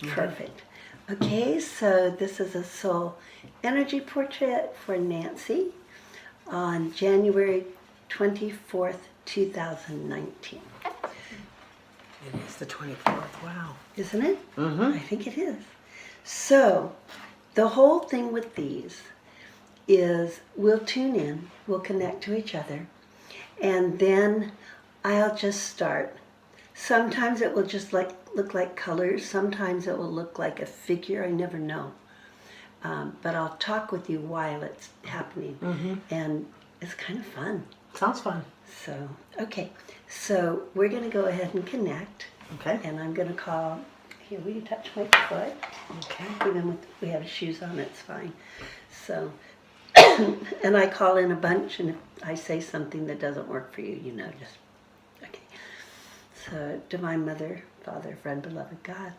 Perfect. Okay, so this is a soul energy portrait for Nancy on January 24th, 2019. It is the 24th, wow. Isn't it? Mm-hmm. I think it is. So, the whole thing with these is we'll tune in, we'll connect to each other, and then I'll just start. Sometimes it will just look like colors, sometimes it will look like a figure, I never know. But I'll talk with you while it's happening, and it's kind of fun. Sounds fun. So, okay, so we're going to go ahead and connect. Okay. And I'm going to call, here, will you touch my foot? Okay. Even with, we have shoes on, it's fine. So, and I call in a bunch, and if I say something that doesn't work for you, you know, just, okay. So, Divine Mother, Father, Friend, Beloved God,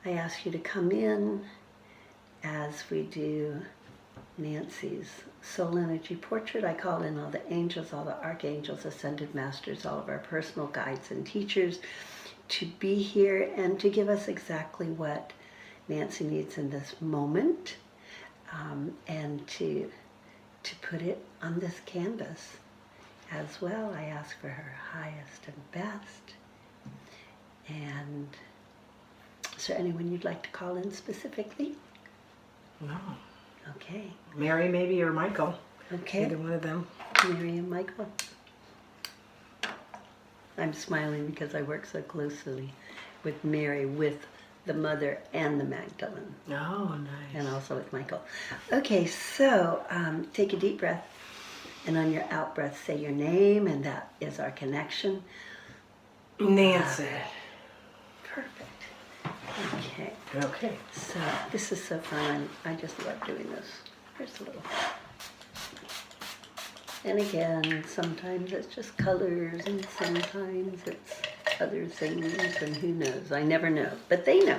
I ask you to come in as we do Nancy's soul energy portrait. I call in all the angels, all the archangels, ascended masters, all of our personal guides and teachers to be here and to give us exactly what Nancy needs in this moment, and to put it on this canvas as well. I ask for her highest and best. And is there anyone you'd like to call in specifically? No. Okay. Mary, maybe, or Michael. Okay. Either one of them. Mary and Michael. I'm smiling because I work so closely with Mary, with the Mother and the Magdalene. Oh, nice. And also with Michael. Okay, so take a deep breath. And on your out breath, say your name, and that is our connection. Nancy. Perfect. Okay. Okay. So this is so fun. I just love doing this. Here's a little. And again, sometimes it's just colors, and sometimes it's other things, and who knows? I never know, but they know.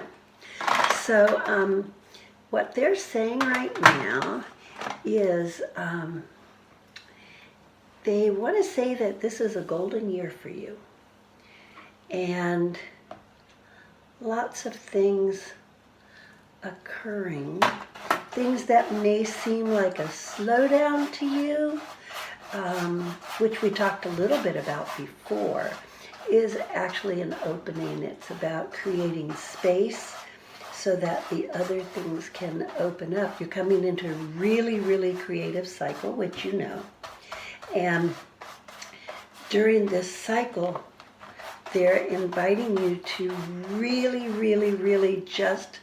So what they're saying right now is they want to say that this is a golden year for you. And lots of things occurring, things that may seem like a slowdown to you, which we talked a little bit about before, is actually an opening. It's about creating space so that the other things can open up. You're coming into a really, really creative cycle, which you know. And during this cycle, they're inviting you to really, really, really just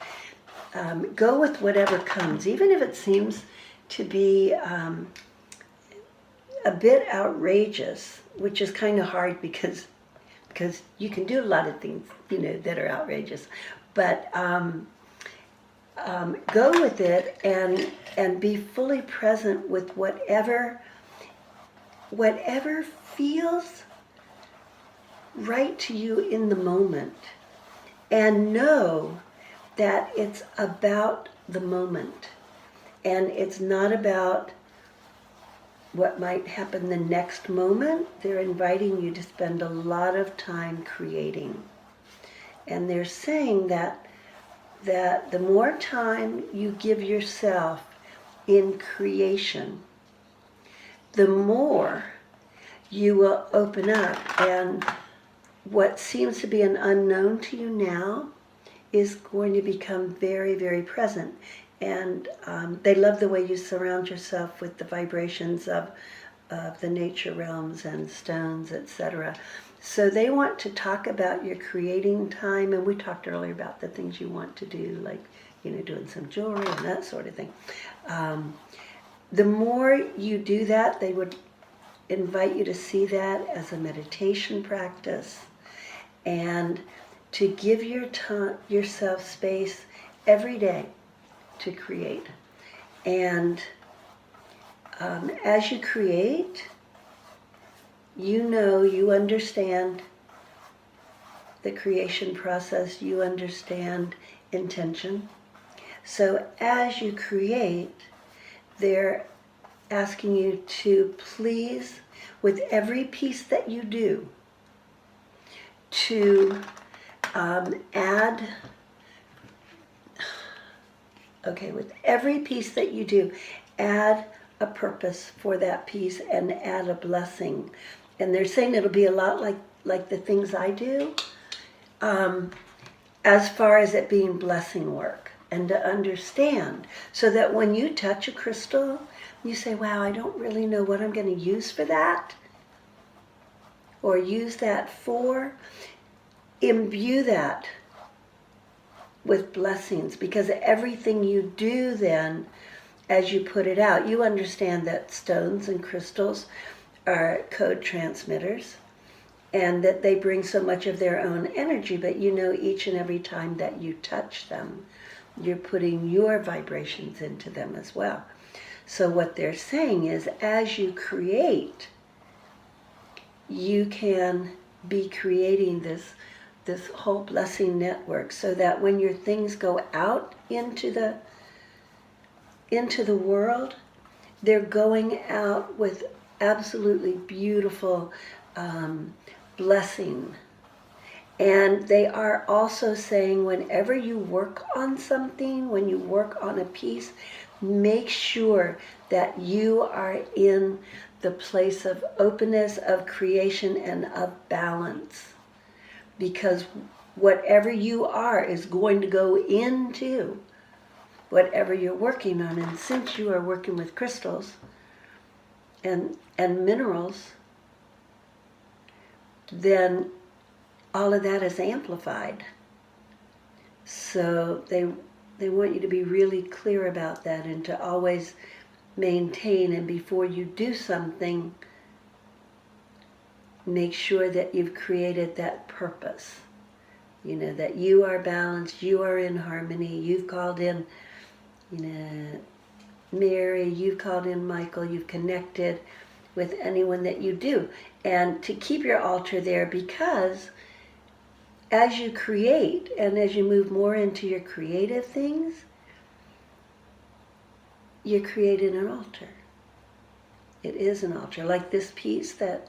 go with whatever comes, even if it seems to be a bit outrageous, which is kind of hard because you can do a lot of things, you know, that are outrageous. But go with it and be fully present with whatever feels right to you in the moment, and know that it's about the moment, and it's not about what might happen the next moment. They're inviting you to spend a lot of time creating, and they're saying that the more time you give yourself in creation, the more you will open up, and what seems to be an unknown to you now is going to become very, very present. And they love the way you surround yourself with the vibrations of the nature realms and stones, etc. So they want to talk about your creating time, and we talked earlier about the things you want to do, like, you know, doing some jewelry and that sort of thing. The more you do that, they would invite you to see that as a meditation practice, and to give yourself space every day to create. And as you create, you know, you understand the creation process, you understand intention. So as you create, they're asking you to please, with every piece that you do, to add Okay, with every piece that you do, add a purpose for that piece and add a blessing. And they're saying it'll be a lot like the things I do, as far as it being blessing work and to understand, so that when you touch a crystal, you say, wow, I don't really know what I'm going to use for that or use that for. Imbue that with blessings, because everything you do then, as you put it out, you understand that stones and crystals are code transmitters and that they bring so much of their own energy, but you know each and every time that you touch them, you're putting your vibrations into them as well. So what they're saying is, as you create, you can be creating this whole blessing network, so that when your things go out into the world, they're going out with absolutely beautiful blessing. And they are also saying, whenever you work on something, when you work on a piece, make sure that you are in the place of openness, of creation, and of balance. Because whatever you are is going to go into whatever you're working on. And since you are working with crystals and minerals, then all of that is amplified. So they want you to be really clear about that and to always maintain, and before you do something, make sure that you've created that purpose. You know, that you are balanced, you are in harmony, you've called in, Mary, you've called in Michael, you've connected with anyone that you do. And to keep your altar there, because as you create and as you move more into your creative things, you're creating an altar. It is an altar. Like this piece that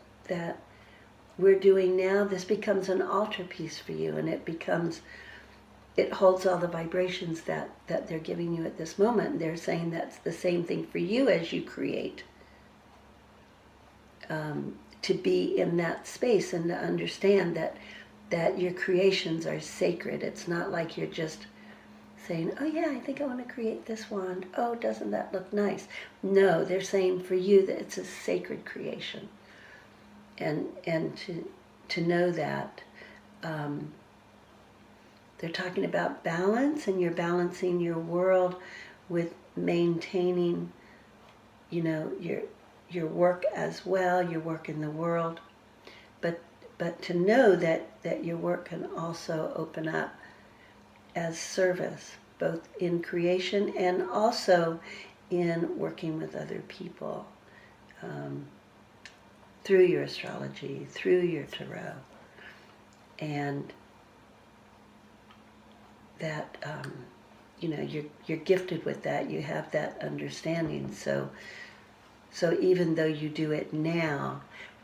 we're doing now, this becomes an altar piece for you, and it holds all the vibrations that they're giving you at this moment. They're saying that's the same thing for you as you create. To be in that space and to understand that your creations are sacred. It's not like you're just saying, oh yeah, I think I want to create this wand. Oh, doesn't that look nice? No, they're saying for you that it's a sacred creation. And to know that, they're talking about balance, and you're balancing your world with maintaining, your work as well, your work in the world. But to know that your work can also open up as service, both in creation and also in working with other people, through your astrology, through your tarot. And that, you're gifted with that, you have that understanding. So even though you do it now,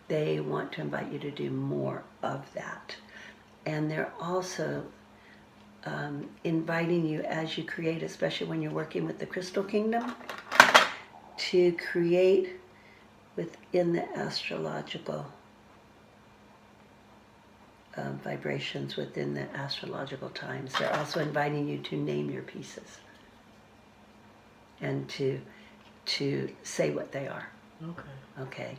they want to invite you to do more of that. And they're also inviting you, as you create, especially when you're working with the Crystal Kingdom, to create within the astrological vibrations, within the astrological times. They're also inviting you to name your pieces and to say what they are. Okay.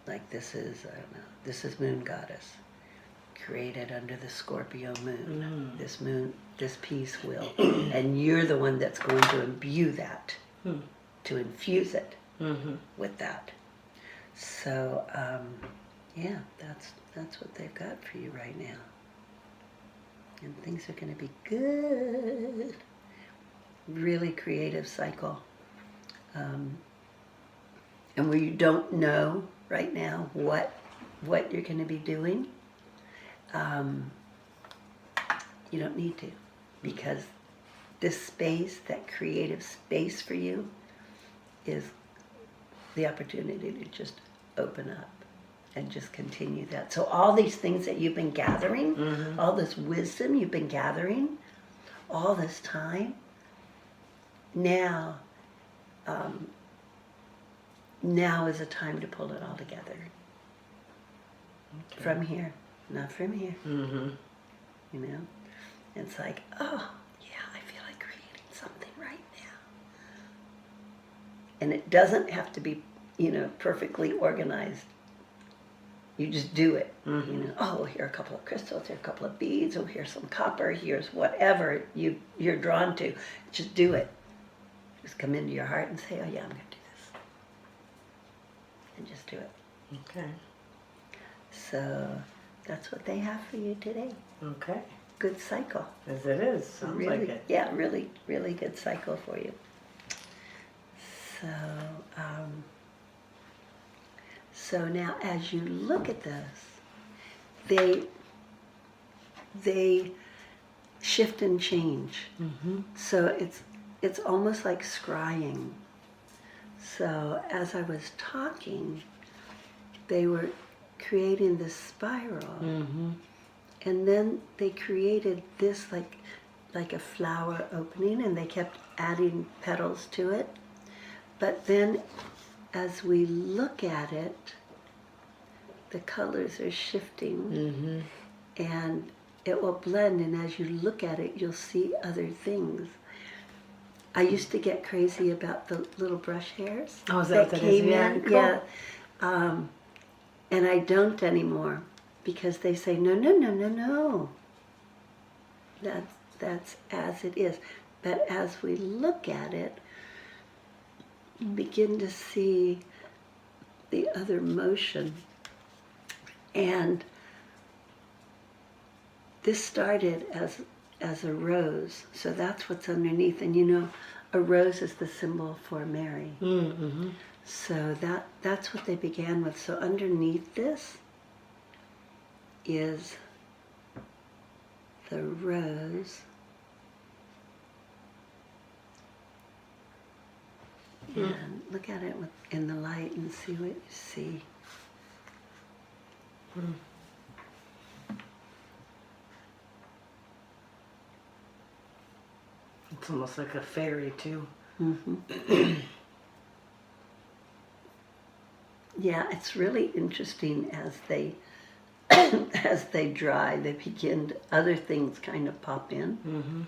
Like this is, I don't know, this is Moon Goddess, created under the Scorpio moon. This piece will, and you're the one that's going to imbue that, to infuse it with that. So, yeah, that's what they've got for you right now. And things are going to be good. Really creative cycle. And where you don't know right now what you're going to be doing, you don't need to, because this space, that creative space for you, is the opportunity to just open up and just continue that. So all these things that you've been gathering, all this wisdom you've been gathering all this time, now is a time to pull it all together. Okay. From here, not from here. Mm-hmm. You know? It's like, oh, yeah, I feel like creating something right now. And it doesn't have to be, perfectly organized. You just do it. Oh, here are a couple of crystals, here are a couple of beads, oh, here's some copper, here's whatever you're drawn to. Just do it. Just come into your heart and say, oh yeah, I'm going to do this. And just do it. Okay. So that's what they have for you today. Okay. Good cycle. As it is. Sounds really, like it. Yeah, really, really good cycle for you. So now as you look at this, they shift and change. So it's almost like scrying. So as I was talking, they were creating this spiral, and then they created this like a flower opening, and they kept adding petals to it. But then as we look at it, the colors are shifting, and it will blend, and as you look at it, you'll see other things. I used to get crazy about the little brush hairs Oh, is that what that is? came Yeah, in. cool. Yeah. And I don't anymore, because they say, no. That's as it is. But as we look at it, you begin to see the other motion. And this started as a rose, so that's what's underneath. And a rose is the symbol for Mary. So that's what they began with. So underneath this is the rose. And look at it in the light and see what you see. It's almost like a fairy too. Yeah, it's really interesting as they dry. They begin other things kind of pop in.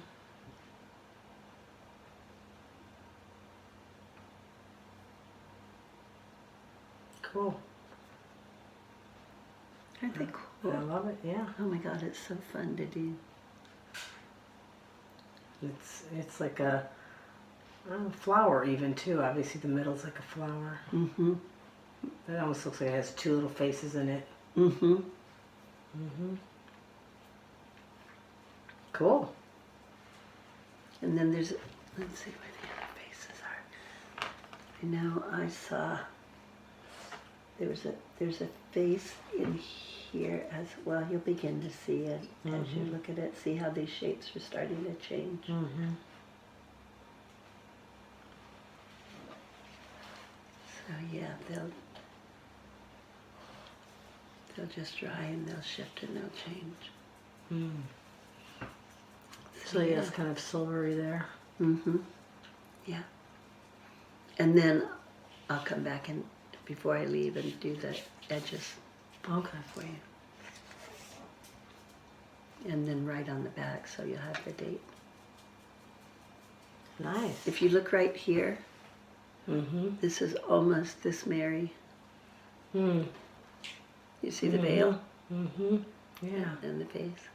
Cool. Aren't they cool? I love it. Yeah. Oh my God, it's so fun to do. It's like a flower even too. Obviously the middle's like a flower. It almost looks like it has two little faces in it. Cool. And then let's see where the other faces are. I know I saw there's a face in here as well. You'll begin to see it as you look at it. See how these shapes are starting to change. So yeah, they'll just dry and they'll shift and they'll change. So yeah, it's kind of silvery there. Yeah. And then I'll come back and before I leave and do the edges for you. And then write on the back so you'll have the date. Nice. If you look right here, this is almost this Mary. You see the veil? Yeah. And the face.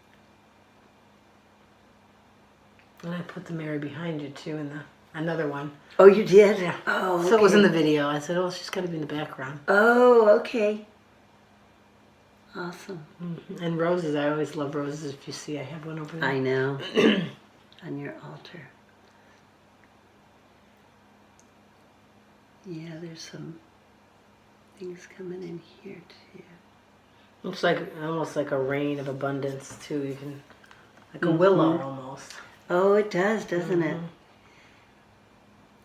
And I put the Mary behind you too in another one. Oh, you did? Yeah. Oh, okay. So it was in the video. I said, oh, she's got to be in the background. Oh, okay. Awesome. And roses, I always love roses. If you see, I have one over there. I know. On your altar. Yeah, there's some things coming in here too. Looks like almost like a rain of abundance too. You can, like a willow almost. Oh, it does, doesn't it?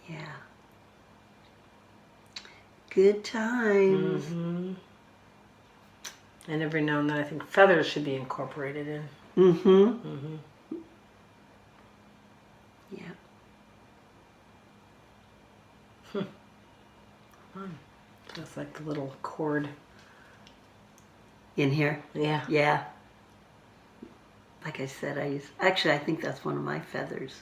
Yeah. Good times. And every now and then I think feathers should be incorporated in. Mm-hmm. Yeah. Fun. Just like the little cord. In here? Yeah. Yeah. Like I said, actually I think that's one of my feathers.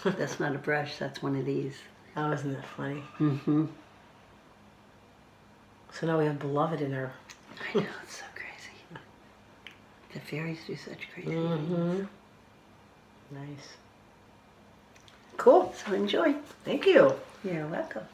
That's not a brush, that's one of these. Oh, isn't that funny? Mm-hmm. So now we have Beloved in her. I know, it's so crazy. The fairies do such crazy Mm-hmm. things. Nice. Cool. So enjoy. Thank you. You're welcome.